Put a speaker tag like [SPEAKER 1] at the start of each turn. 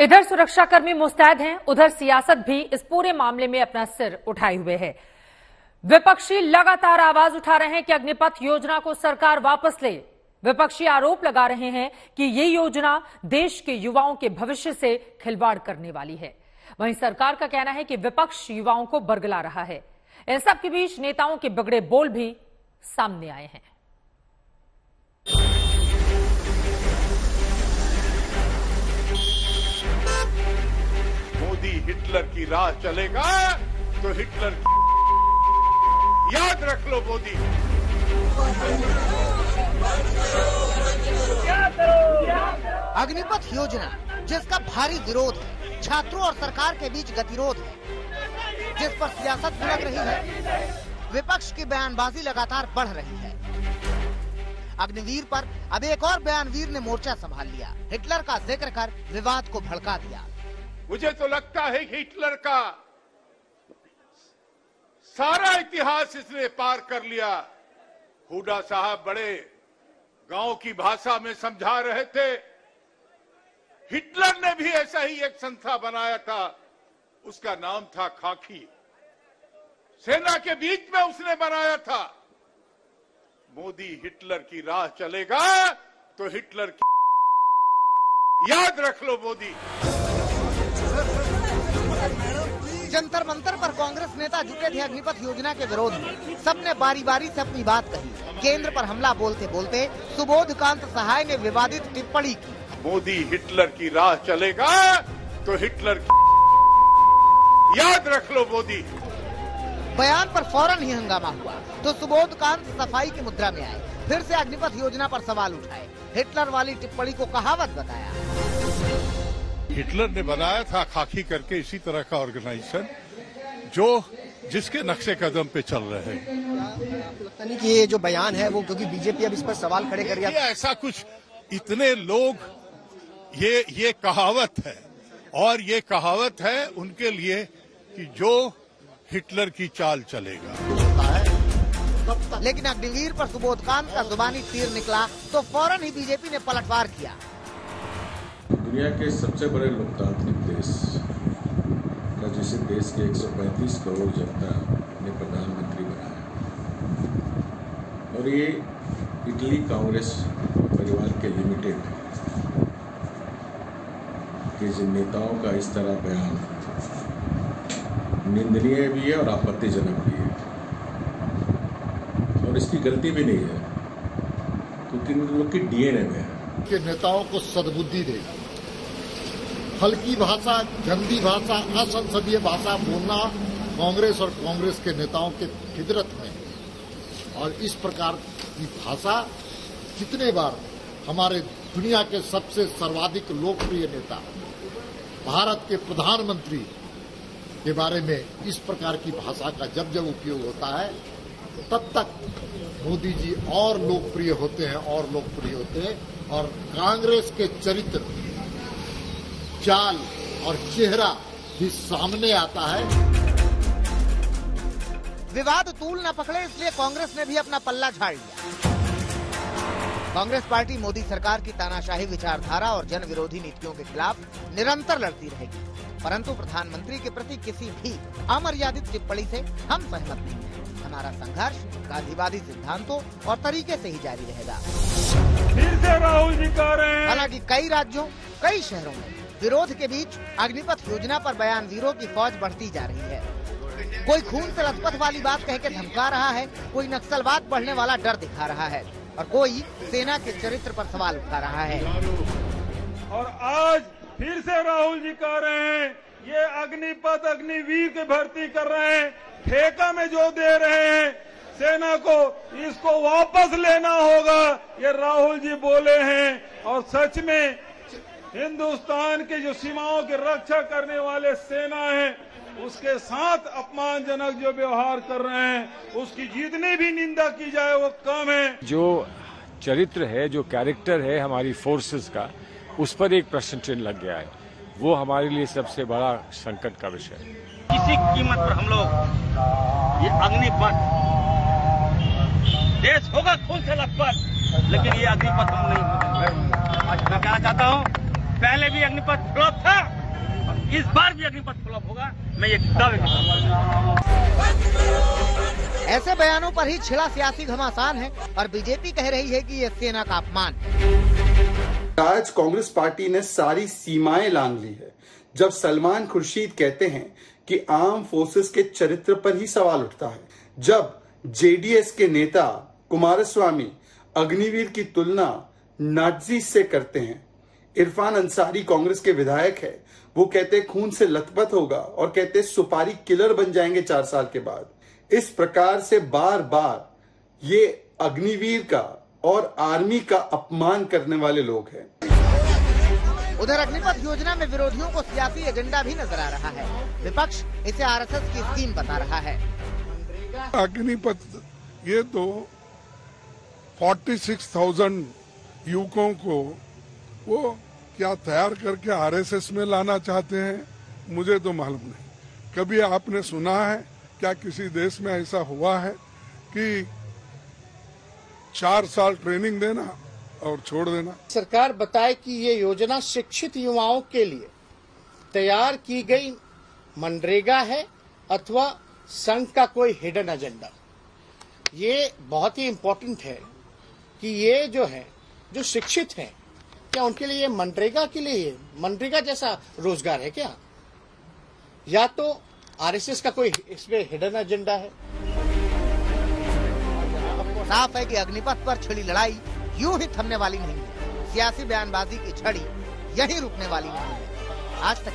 [SPEAKER 1] इधर सुरक्षाकर्मी मुस्तैद हैं, उधर सियासत भी इस पूरे मामले में अपना सिर उठाए हुए है। विपक्षी लगातार आवाज उठा रहे हैं कि अग्निपथ योजना को सरकार वापस ले। विपक्षी आरोप लगा रहे हैं कि ये योजना देश के युवाओं के भविष्य से खिलवाड़ करने वाली है। वहीं सरकार का कहना है कि विपक्ष युवाओं को बरगला रहा है। इन सब के बीच नेताओं के बिगड़े बोल भी सामने आए हैं।
[SPEAKER 2] मोदी हिटलर की राह चलेगा तो हिटलर याद रख लो। मोदी
[SPEAKER 3] अग्निपथ योजना जिसका भारी विरोध है, छात्रों और सरकार के बीच गतिरोध है, जिस पर सियासत भड़क रही है, विपक्ष की बयानबाजी लगातार बढ़ रही है। अग्निवीर पर अब एक और बयानवीर ने मोर्चा संभाल लिया। हिटलर का जिक्र कर विवाद को भड़का दिया।
[SPEAKER 2] मुझे तो लगता है कि हिटलर का सारा इतिहास इसने पार कर लिया। हुडा साहब बड़े गांव की भाषा में समझा रहे थे। हिटलर ने भी ऐसा ही एक संस्था बनाया था, उसका नाम था खाकी। सेना के बीच में उसने बनाया था। मोदी हिटलर की राह चलेगा तो हिटलर की याद रख लो। मोदी
[SPEAKER 3] जंतर मंतर पर कांग्रेस नेता जुटे थे अग्निपथ योजना के विरोध में। सबने बारी बारी से अपनी बात कही। केंद्र पर हमला बोलते बोलते सुबोधकांत सहाय ने विवादित टिप्पणी की।
[SPEAKER 2] मोदी हिटलर की राह चलेगा तो हिटलर की याद रख लो। मोदी
[SPEAKER 3] बयान पर फौरन ही हंगामा हुआ तो सुबोधकांत सफाई की मुद्रा में आए। फिर से अग्निपथ योजना पर सवाल उठाए। हिटलर वाली टिप्पणी को कहावत बताया।
[SPEAKER 2] हिटलर ने बनाया था खाकी करके इसी तरह का ऑर्गेनाइजेशन जो जिसके नक्शे कदम पे चल रहे हैं।
[SPEAKER 4] आपको लगता नहीं कि ये जो बयान है वो, क्योंकि बीजेपी अब इस पर सवाल खड़े कर रही है?
[SPEAKER 2] ऐसा कुछ इतने लोग ये कहावत है, और ये कहावत है उनके लिए कि जो हिटलर की चाल चलेगा।
[SPEAKER 3] लेकिन अग्निवीर पर सुबोधकांत का जुबानी तीर निकला तो फौरन ही बीजेपी ने पलटवार किया।
[SPEAKER 5] दुनिया के सबसे बड़े लोकतांत्रिक देश का, जिसे देश के 135 करोड़ जनता ने प्रधानमंत्री बनाया, और ये इटली कांग्रेस परिवार के लिमिटेड के जिन नेताओं का इस तरह बयान निंदनीय भी है और आपत्तिजनक भी है, और इसकी गलती भी नहीं है क्योंकि उन लोग की डीएनए में है
[SPEAKER 6] कि नेताओं को सद्बुद्धि दे। हल्की भाषा, गंदी भाषा, असंसदीय भाषा बोलना कांग्रेस और कांग्रेस के नेताओं के फितरत में। और इस प्रकार की भाषा कितने बार हमारे दुनिया के सबसे सर्वाधिक लोकप्रिय नेता, भारत के प्रधानमंत्री के बारे में इस प्रकार की भाषा का जब जब उपयोग होता है, तब तक मोदी जी और लोकप्रिय होते हैं और लोकप्रिय होते हैं, और कांग्रेस के चरित्र, चाल और चेहरा भी सामने आता है।
[SPEAKER 3] विवाद तूल न पकड़े, इसलिए कांग्रेस ने भी अपना पल्ला झाड़ लिया। कांग्रेस पार्टी मोदी सरकार की तानाशाही विचारधारा और जन विरोधी नीतियों के खिलाफ निरंतर लड़ती रहेगी, परंतु प्रधानमंत्री के प्रति किसी भी अमर्यादित टिप्पणी से हम सहमत नहीं हैं। हमारा संघर्ष गांधीवादी सिद्धांतों और तरीके से ही जारी रहेगा।
[SPEAKER 2] फिर से राहुल जी कह रहे हैं।
[SPEAKER 3] हालांकि कई राज्यों, कई शहरों में विरोध के बीच अग्निपथ योजना पर बयानवीरों की फौज बढ़ती जा रही है। कोई खून से लथपथ वाली बात कह के धमका रहा है, कोई नक्सलवाद बढ़ने वाला डर दिखा रहा है, और कोई सेना के चरित्र पर सवाल उठा रहा है।
[SPEAKER 7] और आज फिर से राहुल जी कह रहे हैं ये अग्निपथ अग्निवीर की भर्ती कर रहे हैं, ठेका में जो दे रहे हैं सेना को, इसको वापस लेना होगा, ये राहुल जी बोले हैं। और सच में हिंदुस्तान की जो सीमाओं की रक्षा करने वाले सेना है, उसके साथ अपमानजनक जो व्यवहार कर रहे हैं, उसकी जितनी भी निंदा की जाए वो कम है।
[SPEAKER 8] जो चरित्र है, जो कैरेक्टर है हमारी फोर्सेस का, उस पर एक प्रश्न चिन्ह लग गया है। वो हमारे लिए सबसे बड़ा संकट का विषय है।
[SPEAKER 9] किसी कीमत पर हम लोग ये अग्निपथ, देश होगा खून से लथपथ, लेकिन ये अग्निपथ हम नहीं। मैं कहना चाहता हूँ, पहले भी अग्निपथ फ्लॉप था, इस बार भी अग्निपथ फ्लॉप होगा, मैं ये दावे करता हूँ।
[SPEAKER 3] ऐसे बयानों पर ही छिड़ा सियासी घमासान है और बीजेपी कह रही है कि ये सेना का अपमान।
[SPEAKER 10] आज कांग्रेस पार्टी ने सारी सीमाएं लांघ ली है जब सलमान खुर्शीद कहते हैं कि आर्म फोर्सेस के चरित्र पर ही सवाल उठता है, जब जेडीएस के नेता कुमारस्वामी अग्निवीर की तुलना नाज़ी से करते हैं, इरफान अंसारी कांग्रेस के विधायक है, वो कहते खून से लथपथ होगा और कहते सुपारी किलर बन जाएंगे 4 साल के बाद। इस प्रकार से बार बार ये अग्निवीर का और आर्मी का अपमान करने वाले लोग हैं।
[SPEAKER 3] उधर अग्निपथ योजना में विरोधियों को सियासी एजेंडा भी नजर आ रहा है। विपक्ष इसे आरएसएस की स्कीम बता रहा है।
[SPEAKER 11] अग्निपथ ये तो 46,000 युवकों को वो क्या तैयार करके आरएसएस में लाना चाहते हैं, मुझे तो मालूम नहीं। कभी आपने सुना है क्या किसी देश में ऐसा हुआ है कि 4 साल ट्रेनिंग देना और छोड़ देना?
[SPEAKER 12] सरकार बताए कि ये योजना शिक्षित युवाओं के लिए तैयार की गई मनरेगा है अथवा संघ का कोई हिडन एजेंडा। ये बहुत ही इम्पोर्टेंट है कि ये जो है, जो शिक्षित हैं, क्या उनके लिए मनरेगा के लिए मनरेगा जैसा रोजगार है क्या, या तो आरएसएस का कोई इसमें हिडन एजेंडा है?
[SPEAKER 3] साफ है कि अग्निपथ पर छिड़ी लड़ाई यूं ही थमने वाली नहीं है। सियासी बयानबाजी की झड़ी यही रुकने वाली नहीं है। आज तक